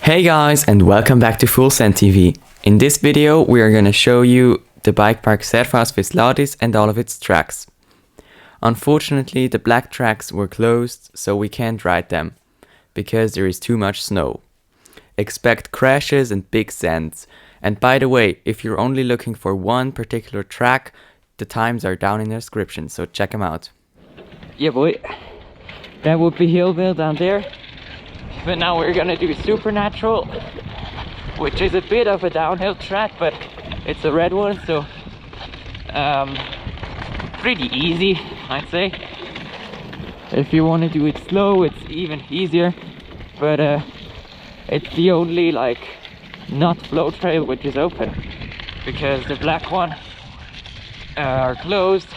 Hey guys, and welcome back to Lucien TV. In this video we are going to show you the Bikepark Serfaus-Fiss-Ladis and all of its tracks. Unfortunately, the black tracks were closed, so we can't ride them because there is too much snow. Expect crashes and big sends. And by the way, if you're only looking for one particular track, the times are down in the description, so check them out. Yeah boy, that would be Hillville down there. But now we're gonna do Supernatural, which is a bit of a downhill track, but it's a red one, so pretty easy, I'd say. If you want to do it slow, it's even easier, but it's the only not flow trail which is open, because the black one are closed,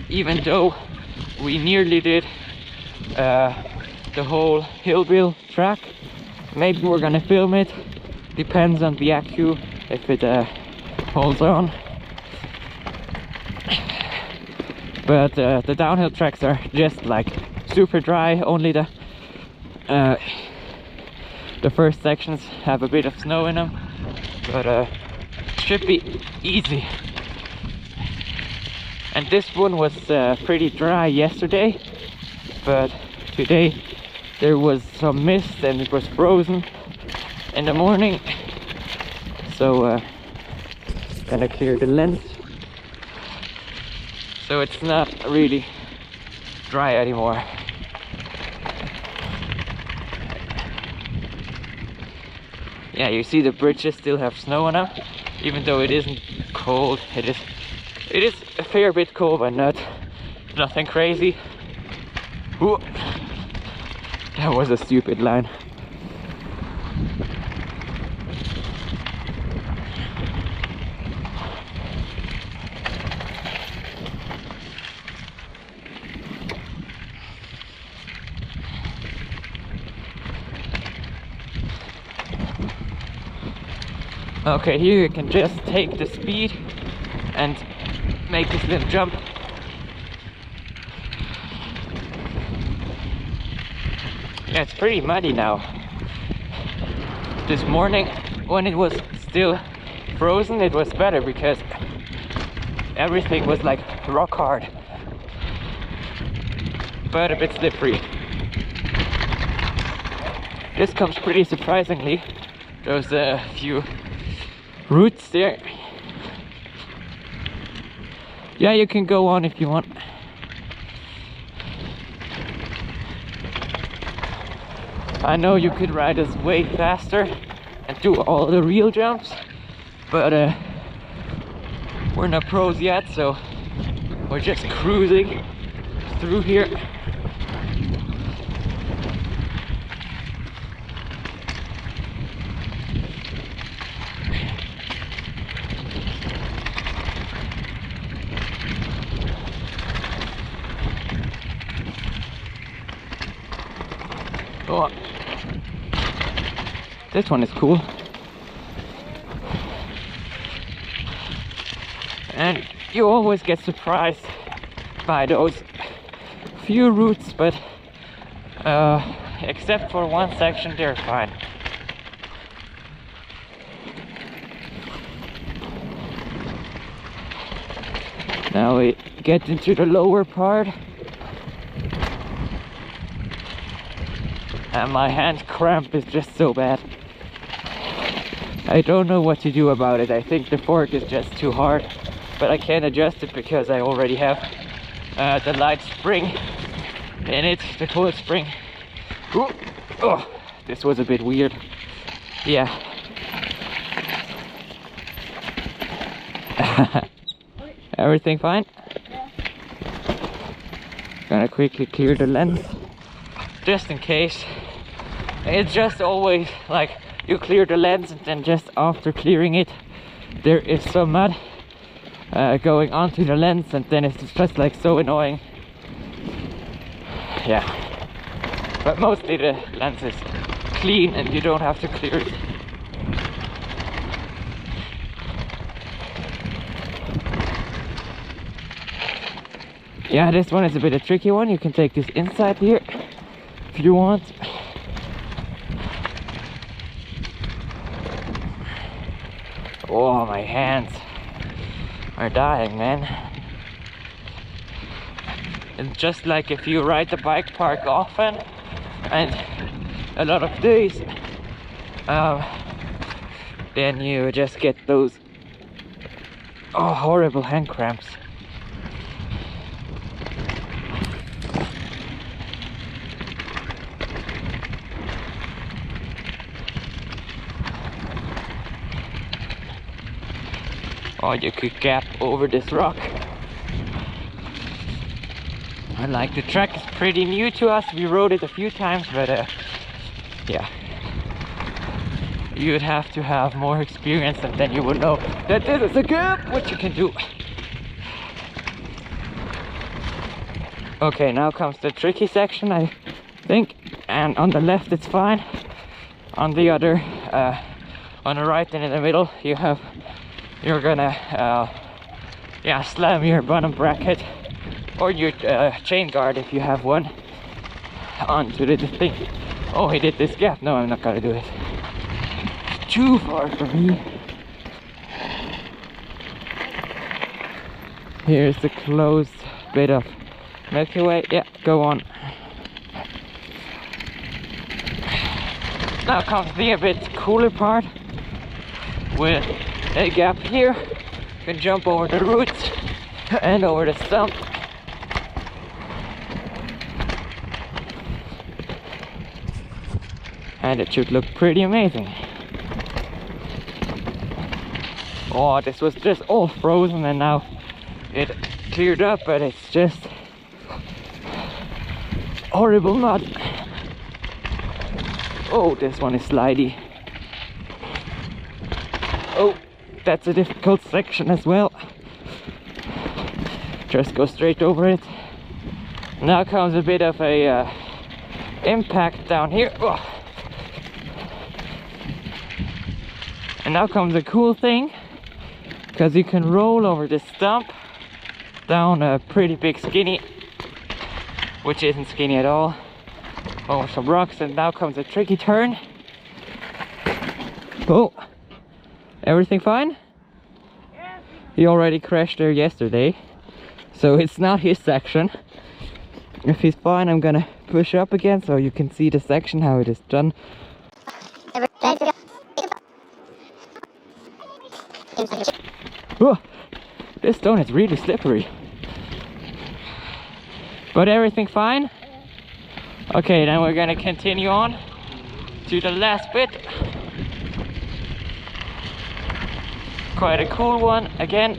even though we nearly did the whole Hillville track. Maybe we're gonna film it, depends on the accu if it holds on. But the downhill tracks are just super dry. Only the first sections have a bit of snow in them, but should be easy. And this one was pretty dry yesterday, but today there was some mist and it was frozen in the morning, so gonna clear the lens so it's not really dry anymore. Yeah, you see the bridges still have snow on them, even though it isn't cold. It is a fair bit cold, but nothing crazy. Ooh. That was a stupid line. Okay, here you can just take the speed and make this little jump. Yeah, it's pretty muddy now. This morning, when it was still frozen, it was better because everything was rock hard, but a bit slippery. This comes pretty surprisingly. There's a few roots there. Yeah, you can go on if you want. I know you could ride this way faster and do all the real jumps, but we're not pros yet, so we're just cruising through here. Oh, this one is cool. And you always get surprised by those few routes, but except for one section, they're fine. Now we get into the lower part. And my hand cramp is just so bad. I don't know what to do about it. I think the fork is just too hard, but I can't adjust it because I already have the light spring in it, the cold spring. Ooh. Oh, this was a bit weird. Yeah. Everything fine? Yeah. Gonna quickly clear the lens, just in case. It's just always you clear the lens and then just after clearing it there is some mud going onto the lens, and then it's just so annoying. Yeah, but mostly the lens is clean and you don't have to clear it. Yeah, this one is a bit a tricky one. You can take this inside here if you want. Oh, my hands are dying, man. It's just like if you ride the bike park often and a lot of days, then you just get those horrible hand cramps. Oh, you could gap over this rock. And like, the track is pretty new to us. We rode it a few times, but yeah, you would have to have more experience, and then you would know that this is a gap, what you can do. Okay, now comes the tricky section, I think. And on the left it's fine. On the other, on the right and in the middle, you're gonna yeah, slam your bottom bracket or your chain guard, if you have one, onto the thing. Oh, he did this gap. No, I'm not gonna do it. It's too far for me. Here's the closed bit of Milky Way. Yeah, go on. Now comes the a bit cooler part with a gap here. You can jump over the roots and over the stump. And it should look pretty amazing. Oh, this was just all frozen and now it cleared up, but it's just horrible mud. Oh, this one is slidey. Oh, that's a difficult section as well. Just go straight over it. Now comes a bit of a impact down here. Oh. And now comes a cool thing, because you can roll over this stump down a pretty big skinny, which isn't skinny at all, over some rocks. And now comes a tricky turn. Oh, everything fine? He already crashed there yesterday, so it's not his section. If he's fine, I'm gonna push up again so you can see the section, how it is done. Oh, this stone is really slippery. But everything fine? Okay, then we're gonna continue on to the last bit. Quite a cool one again.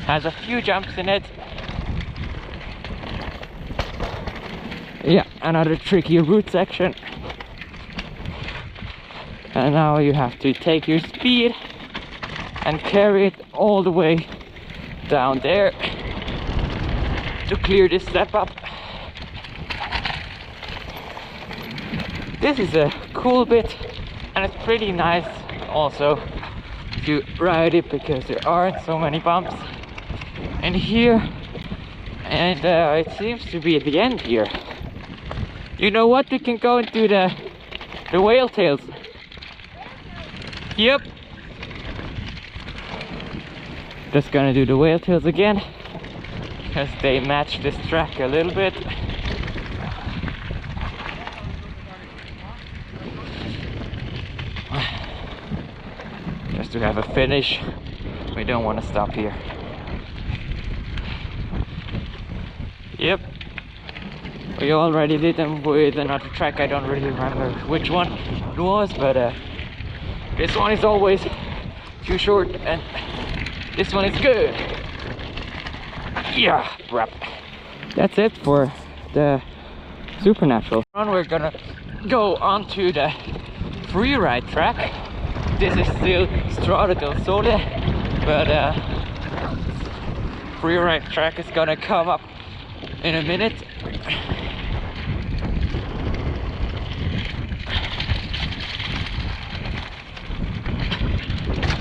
Has a few jumps in it. Yeah, another tricky root section. And now you have to take your speed and carry it all the way down there to clear this step up. This is a cool bit, and it's pretty nice also to ride it because there aren't so many bumps in here, and it seems to be at the end here. You know what? We can go and do the whale tails. Yep. Just gonna do the whale tails again because they match this track a little bit. Just to have a finish. We don't want to stop here. Yep. We already did them with another track. I don't really remember which one it was, but this one is always too short and this one is good. Yeah, wrap. That's it for the supernatural. We're gonna go on to the Freeride track. This is still Strada del Sole, but Freeride track is gonna come up in a minute.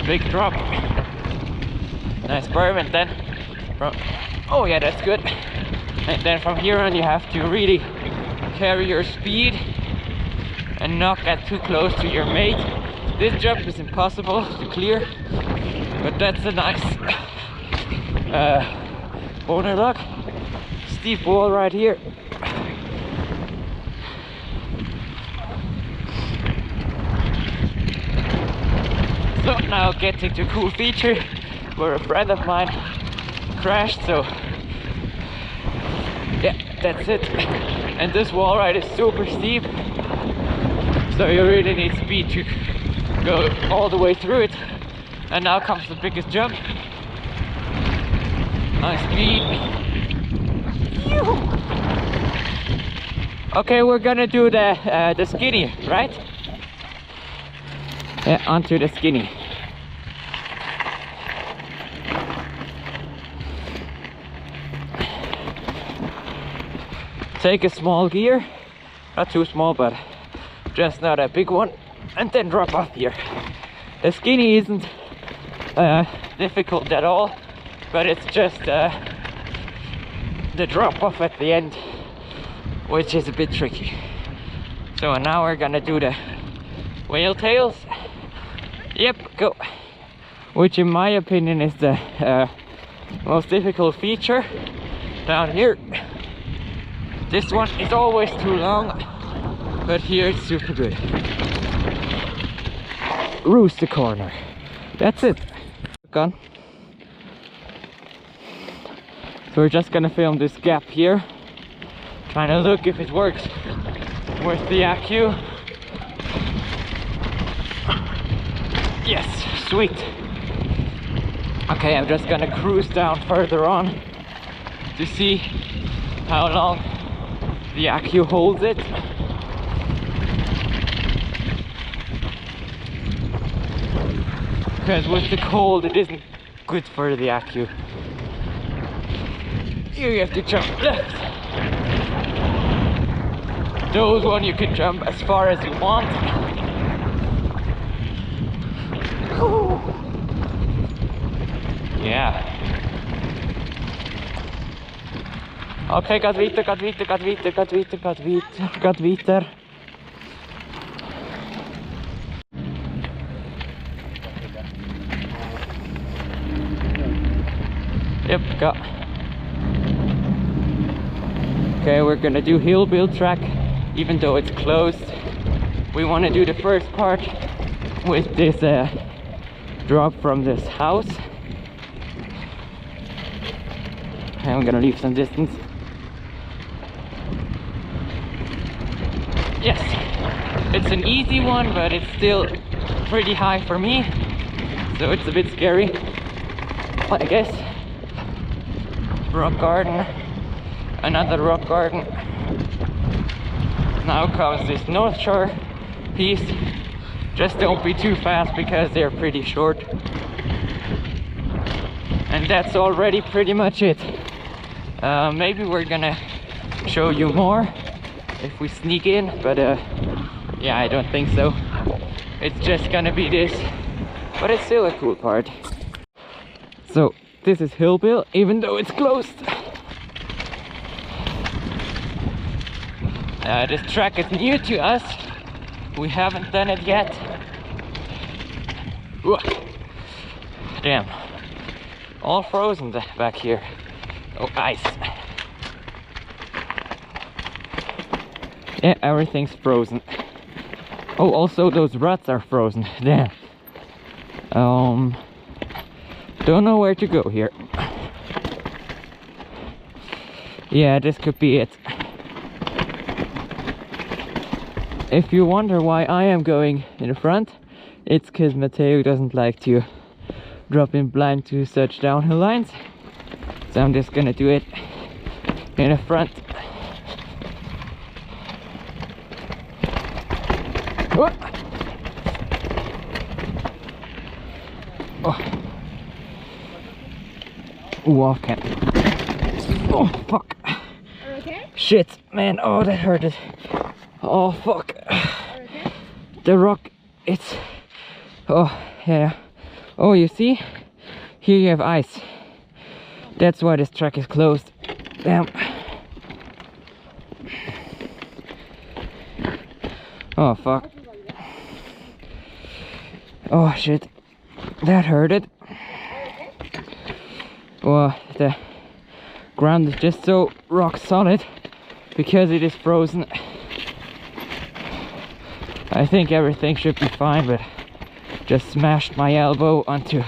Big drop. Nice berm, and then from, oh yeah, that's good. And then from here on you have to really carry your speed and not get too close to your mate. This jump is impossible to clear, but that's a nice owner lock. Steep wall right here. So now getting to a cool feature where a friend of mine crashed, so yeah, that's it. And this wall ride is super steep, so you really need speed to go all the way through it. And now comes the biggest jump. Nice speed. Okay, we're gonna do the skinny, right? Yeah, onto the skinny. Take a small gear, not too small, but just not a big one, and then drop off here. The skinny isn't difficult at all, but it's just the drop off at the end, which is a bit tricky. So now we're gonna do the whale tails. Yep, go. Which in my opinion is the most difficult feature down here. This one is always too long, but here it's super good. Rooster corner. That's it. Gone. So we're just gonna film this gap here, trying to look if it works with the accu. Yes, sweet. Okay, I'm just gonna cruise down further on to see how long the accu holds it. Because with the cold it isn't good for the accu. Here you have to jump left. Those one you can jump as far as you want. Ooh. Yeah. Okay, gaat weiter, gaat weiter, gaat weiter, gaat weiter, gaat weiter, gaat weiter. Yep, go. Okay, we're gonna do hillbill track, even though it's closed. We want to do the first part with this drop from this house. Okay, I'm gonna leave some distance. Yes, it's an easy one, but it's still pretty high for me, so it's a bit scary, I guess. Rock garden, another rock garden. Now comes this North Shore piece. Just don't be too fast because they're pretty short. And that's already pretty much it. Maybe we're gonna show you more if we sneak in, but yeah, I don't think so. It's just gonna be this, but it's still a cool part. So this is hillbill, even though it's closed. This track is new to us. We haven't done it yet. Ooh. Damn, all frozen back here. Oh, ice. Yeah, everything's frozen. Oh, also those ruts are frozen. Damn. Don't know where to go here. Yeah, this could be it. If you wonder why I am going in the front, it's because Matteo doesn't like to drop in blind to such downhill lines. So I'm just gonna do it in the front. Oh, ooh, off cam. Oh, fuck. Are you okay? Shit, man. Oh, that hurted. Oh, fuck. Okay? The rock, it's... Oh, yeah. Oh, you see? Here you have ice. That's why this track is closed. Damn. Oh fuck. Oh shit. That hurted. Well, the ground is just so rock solid because it is frozen. I think everything should be fine, but just smashed my elbow onto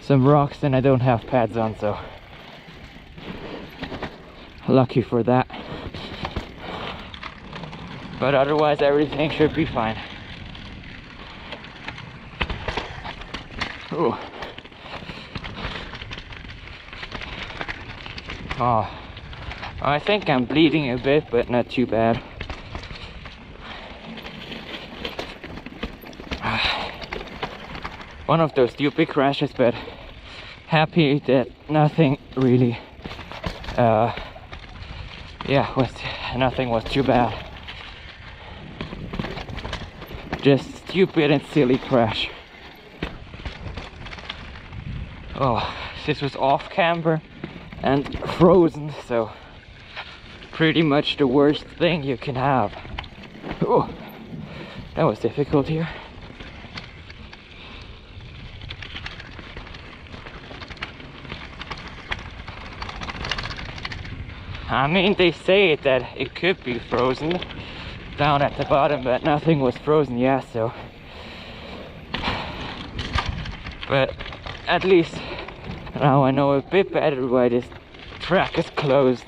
some rocks and I don't have pads on, so lucky for that. But otherwise everything should be fine. Ooh. Oh, I think I'm bleeding a bit, but not too bad. One of those stupid crashes, but happy that nothing really, nothing was too bad. Just stupid and silly crash. Oh, this was off camber and frozen, so pretty much the worst thing you can have. Oh, that was difficult here. I mean, they say that it could be frozen down at the bottom, but nothing was frozen yet, so. But at least now I know a bit better why this track is closed.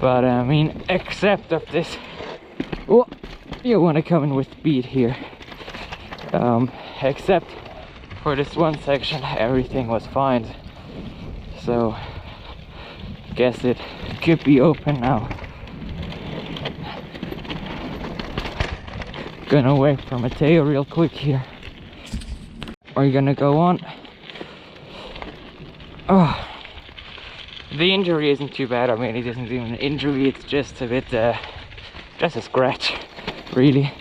But I mean, except of this, oh, you want to come in with speed here. Except for this one section, everything was fine. So, guess it could be open now. Gonna wait for Matteo real quick here. Are you gonna go on? Oh, the injury isn't too bad. I mean, it isn't even an injury, it's just a bit, just a scratch, really,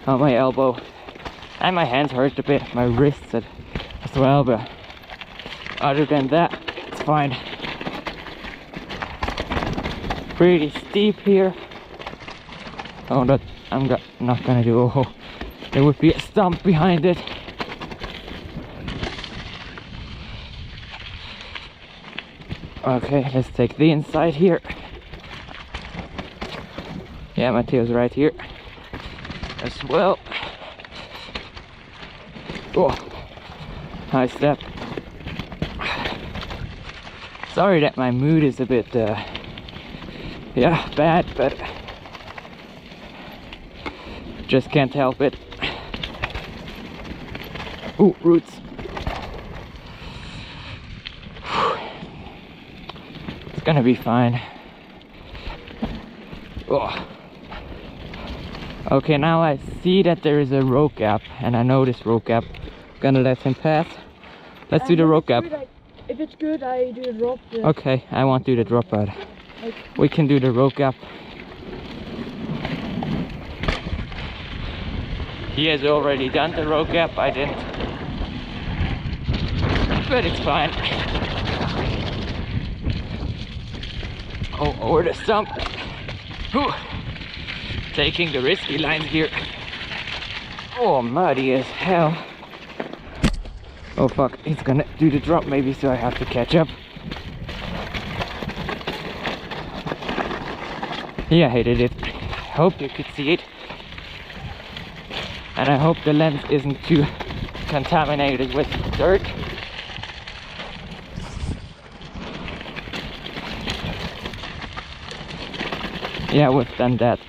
on my elbow. And my hands hurt a bit, my wrists as well, but other than that, it's fine. Pretty steep here. Oh, that I'm not gonna do. Oh, there would be a stump behind it. Okay, let's take the inside here. Yeah, Matteo's right here as well. Oh, high step. Sorry that my mood is a bit, yeah, bad, but just can't help it. Ooh, roots. It's gonna be fine. Oh. Okay, now I see that there is a road gap, and I know this road gap. Gonna let him pass. Let's do the road gap. If it's good, I do the drop. Yeah. Okay, I won't do the drop out. Okay. We can do the road gap. He has already done the road gap, I didn't. But it's fine. Oh, over the stump. Whew. Taking the risky lines here. Oh, muddy as hell. Oh fuck, he's gonna do the drop maybe, so I have to catch up. Yeah, I did it. I hope you could see it. And I hope the lens isn't too contaminated with dirt. Yeah, we've done that.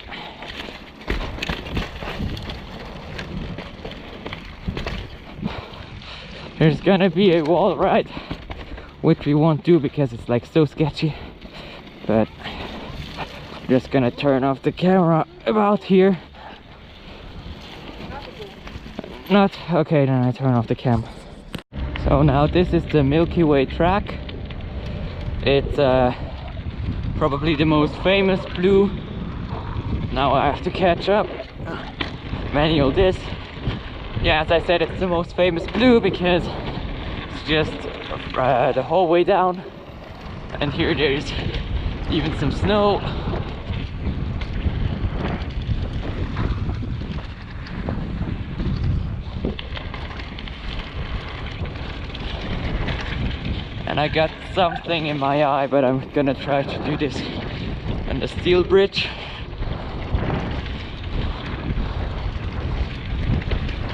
There's gonna be a wall ride, which we won't do because it's like so sketchy. But I'm just gonna turn off the camera about here. Not okay, then I turn off the cam. So now this is the Milky Way track. It's probably the most famous blue. Now I have to catch up. Manual this. Yeah, as I said, it's the most famous blue because it's just the whole way down. And here there's even some snow. and I got something in my eye, but I'm gonna try to do this on the steel bridge.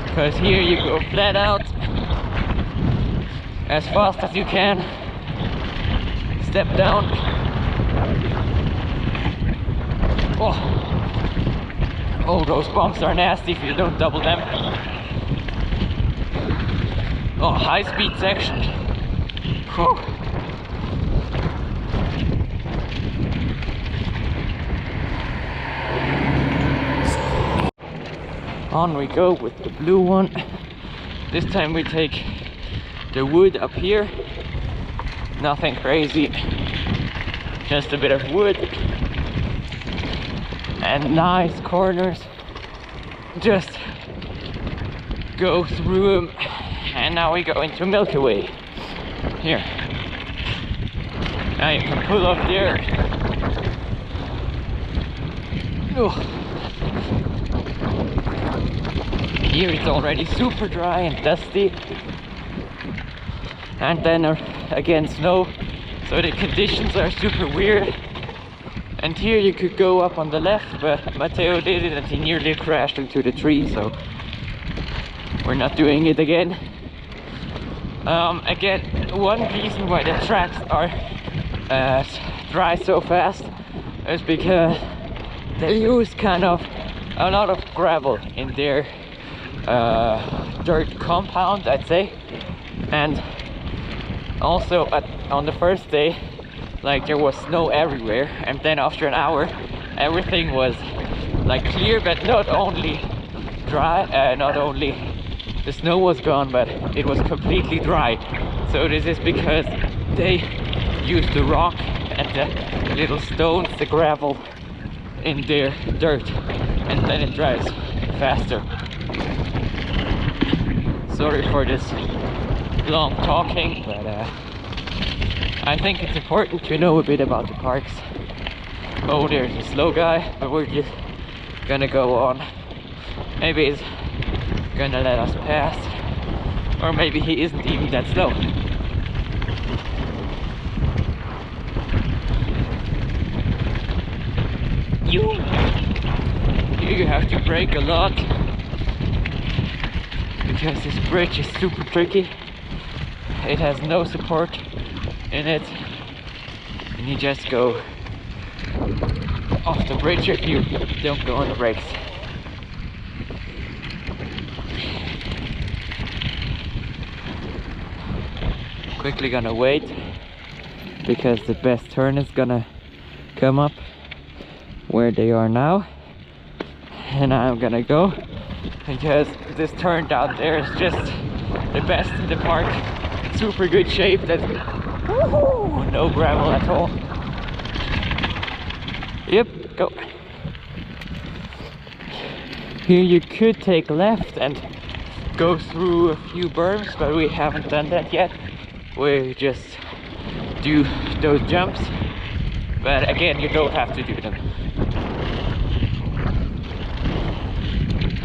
Because here you go flat out as fast as you can, step down. Oh, those bumps are nasty if you don't double them. Oh, high speed section. Whew. On we go with the blue one. This time we take the wood up here. Nothing crazy, just a bit of wood and nice corners. Just go through them, and now we go into Milky Way. Here. Now you can pull up there. Here it's already super dry and dusty, and then again snow, so the conditions are super weird. And here you could go up on the left, but Matteo did it and he nearly crashed into the tree, so we're not doing it again. Again, one reason why the tracks are dry so fast is because they use kind of a lot of gravel in their dirt compound, I'd say. And also on the first day, like, there was snow everywhere, and then after an hour everything was like clear, but not only dry, not only the snow was gone, but it was completely dry. So this is because they use the rock and the little stones, the gravel in their dirt, and then it dries faster. Sorry for this long talking, but I think it's important to know a bit about the parks. Oh, there's a slow guy, but we're just gonna go on. Maybe he's gonna let us pass, or maybe he isn't even that slow. You have to brake a lot because this bridge is super tricky. It has no support in it, and you just go off the bridge if you don't go on the brakes. Quickly gonna wait because the best turn is gonna come up where they are now, and I'm gonna go because this turn down there is just the best in the park. Super good shape. That's no gravel at all. Yep, go. Here you could take left and go through a few berms, but we haven't done that yet. We just do those jumps, but again, you don't have to do them,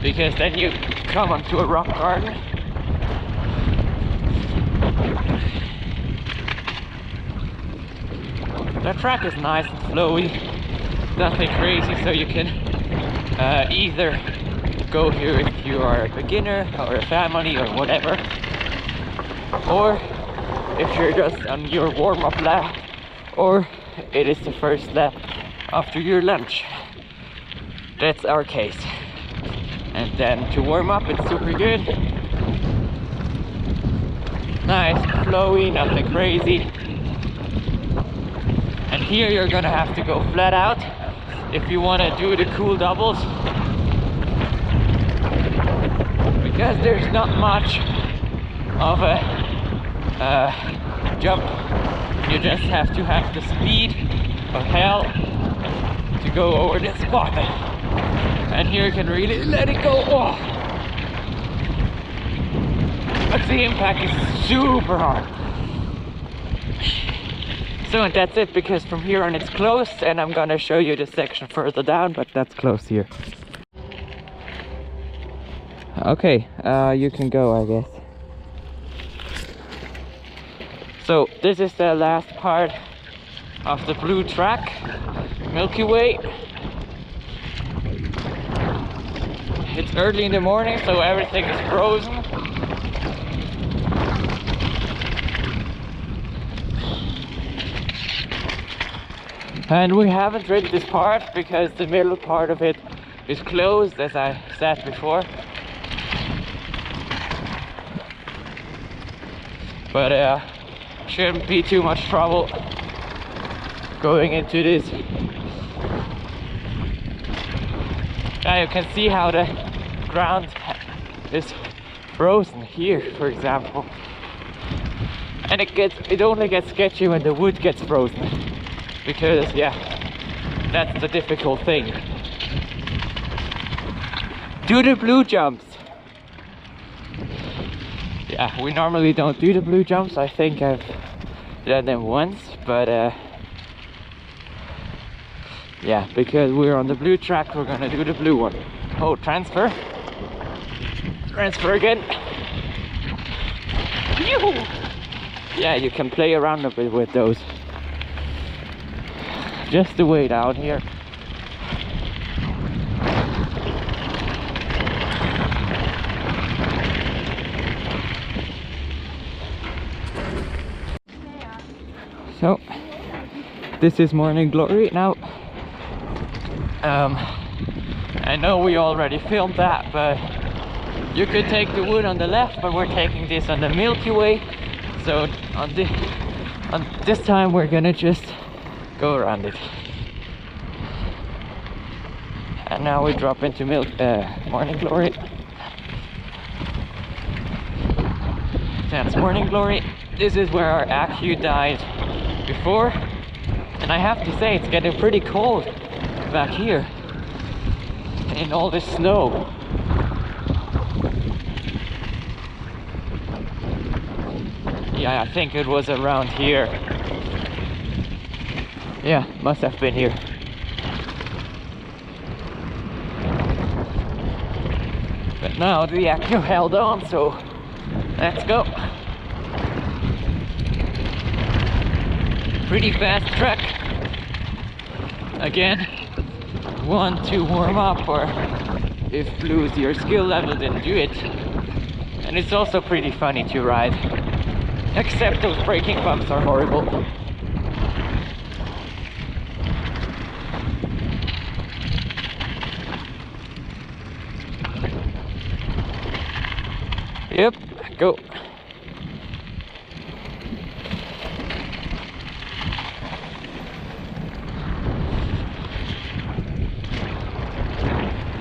because then you come onto a rock garden. The track is nice and flowy, nothing crazy, so you can either go here if you are a beginner or a family or whatever, or if you're just on your warm-up lap, or it is the first lap after your lunch. That's our case. And then to warm up, it's super good. Nice, flowy, nothing crazy. And here you're gonna have to go flat out if you want to do the cool doubles, because there's not much of a jump. You just have to have the speed of hell to go over this spot, and here you can really let it go. Oh. But the impact is super hard. So, and that's it, because from here on it's closed, and I'm gonna show you the section further down, but that's close here. Okay, you can go, I guess. So this is the last part of the blue track, Milky Way. It's early in the morning, so everything is frozen. And we haven't ridden this part because the middle part of it is closed, as I said before. But shouldn't be too much trouble going into this. You can see how the ground is frozen here, for example. And it only gets sketchy when the wood gets frozen, because yeah, that's the difficult thing. Do the blue jumps. Yeah, we normally don't do the blue jumps. I think I've done them once, but yeah, because we're on the blue track, we're gonna do the blue one. Oh, transfer. Transfer again. Yoo-hoo! Yeah, you can play around a bit with those. Just the way down here. So, this is Morning Glory now. I know we already filmed that, but you could take the wood on the left, but we're taking this on the Milky Way. So on this time we're gonna just go around it. And now we drop into Morning Glory. That's Morning Glory. This is where our accu died before, and I have to say it's getting pretty cold back here in all this snow. Yeah, I think it was around here. Yeah, must have been here. But now the accu held on, so let's go. Pretty fast track. Again, one to warm up, or if lose your skill level, then do it. And it's also pretty funny to ride, except those braking bumps are horrible. Yep, go.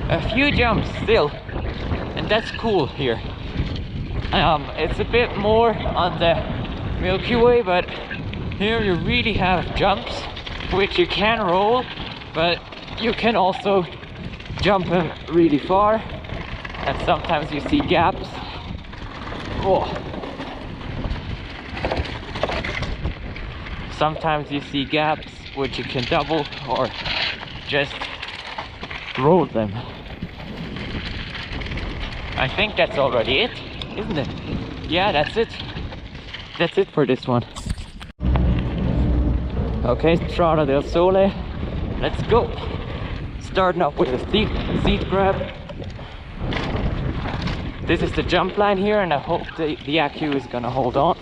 A few jumps still, and that's cool here. It's a bit more on the Milky Way, but here you really have jumps which you can roll, but you can also jump them really far, and sometimes you see gaps. Oh. Sometimes you see gaps which you can double or just roll them. I think that's already it, isn't it? Yeah, that's it. That's it for this one. Okay, Strada del Sole. Let's go. Starting off with a seat grab. This is the Jumpline here, and I hope the accu is gonna hold on,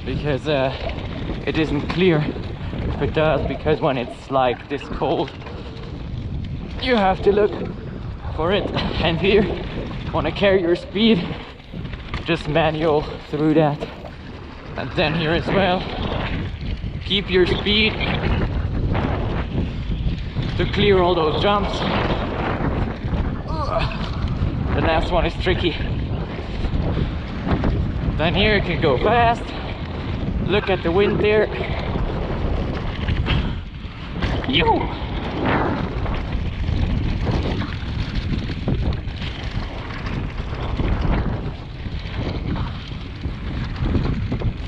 because it isn't clear if it does, because when it's like this cold you have to look for it. And here, want to carry your speed, just manual through that. And then here as well, keep your speed to clear all those jumps. The last one is tricky. Then here you can go fast. Look at the wind there. Yo!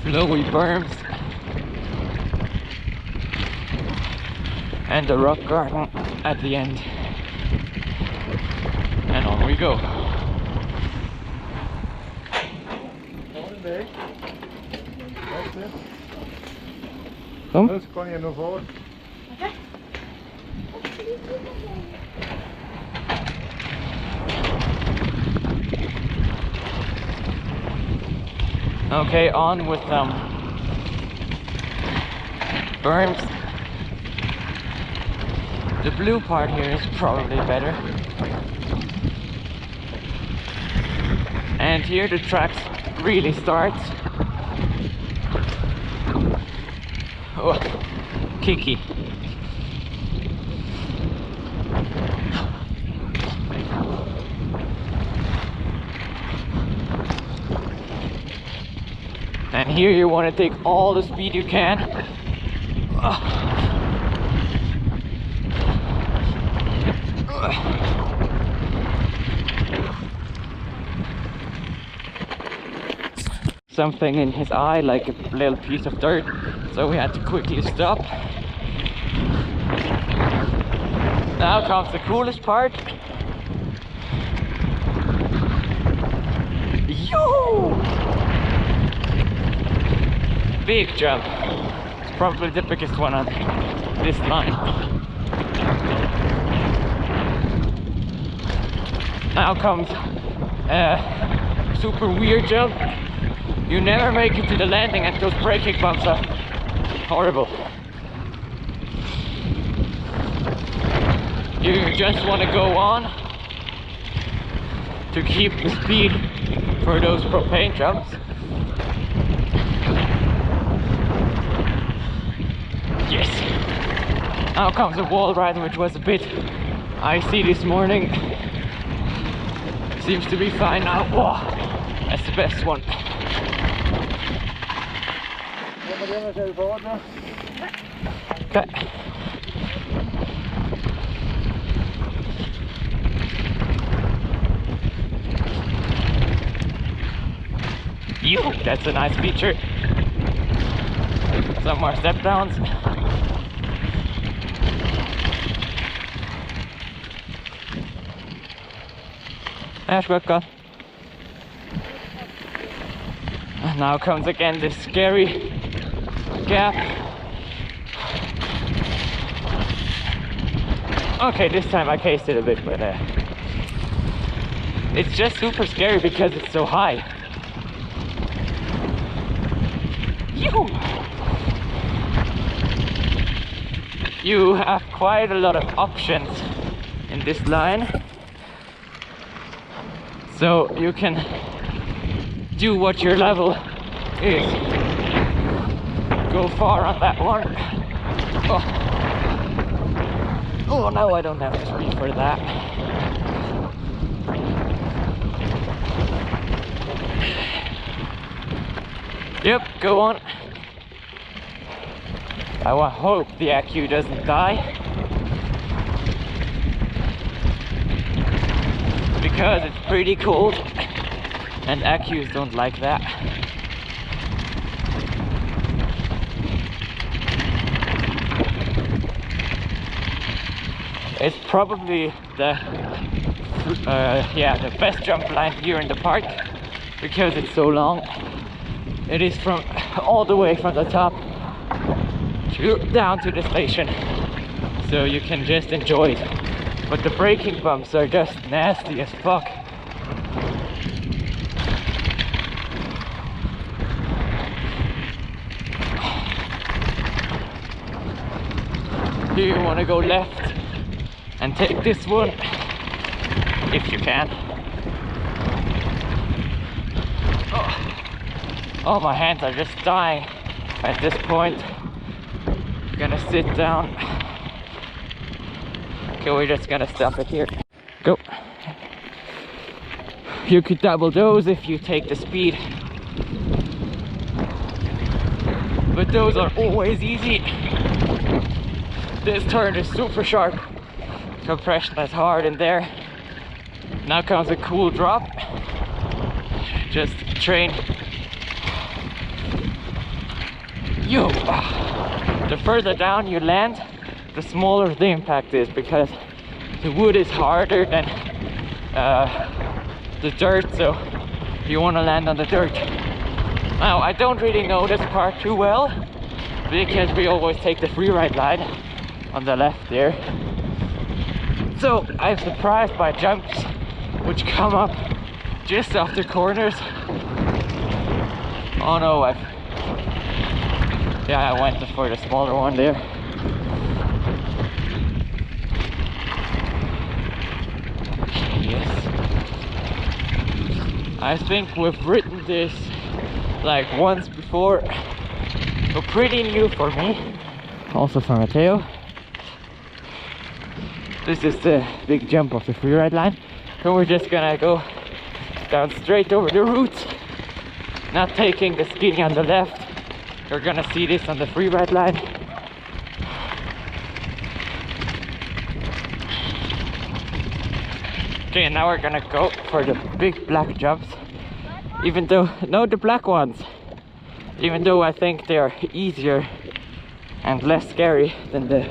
Flowy berms. And the rock garden at the end. And on we go. Kom. Dus kan je nog voor. Okay, on with berms. The blue part here is probably better. And here the tracks really starts. Oh, kicky. And here you want to take all the speed you can. Something in his eye, like a little piece of dirt, so we had to quickly stop. Now comes the coolest part. Yoo! Big jump. It's probably the biggest one on this line. Now comes a super weird jump. You never make it to the landing, and those braking bumps are horrible. You just want to go on to keep the speed for those propane jumps. Yes! Now comes a wall ride, which was a bit icy this morning. Seems to be fine now. Whoa, that's the best one. Okay. That's a nice feature. Some more step downs. And now comes again this scary gap. Okay, this time I cased it a bit, but it's just super scary because it's so high. Yoo! You have quite a lot of options in this line, so you can do what your level is. Go far on that one. Oh no, I don't have the speed for that. Yep, go on. I hope the accu doesn't die, because it's pretty cold and accus don't like that. It's probably the best jump line here in the park because it's so long. It is from all the way from the top down to the station, so you can just enjoy it. But the braking bumps are just nasty as fuck. Here you want to go left and take this one if you can. Oh, my hands are just dying at this point. I'm gonna sit down. Okay, we're just gonna stop it here. Go. You could double those if you take the speed, but those are always easy. This turn is super sharp. Compression is hard in there. Now comes a cool drop. Just train. Yo! The further down you land, the smaller the impact is, because the wood is harder than the dirt, so you want to land on the dirt. Now, I don't really know this part too well because we always take the Freeride line on the left there. So I'm surprised by jumps which come up just after corners. Oh no, I went for the smaller one there. Yes. I think we've written this like once before, so pretty new for me, also for Matteo. This is the big jump of the Freeride line, and we're just gonna go down straight over the roots, not taking the skinny on the left. You're gonna see this on the Freeride line. Okay, and now we're gonna go for the big black jumps. Even though, no, the black ones. Even though I think they are easier and less scary than the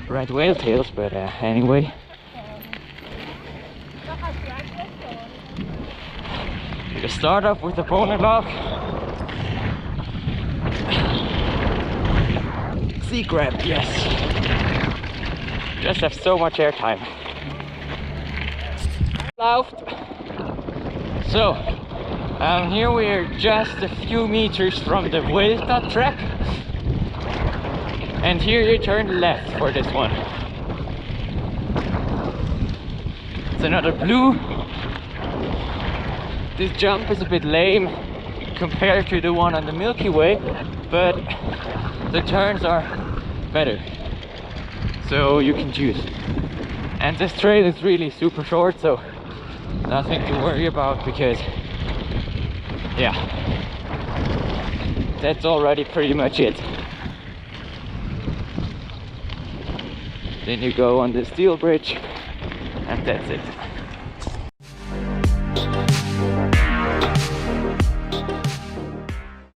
red whale tails, but anyway. You start off with the boner lock. C grab, yes. Just have so much air time. So, here we are just a few meters from the Vuelta track. And here you turn left for this one. It's another blue. This jump is a bit lame compared to the one on the Milky Way, but the turns are better, so you can choose. And this trail is really super short, so nothing to worry about because, yeah, that's already pretty much it. Then you go on the steel bridge, and that's it.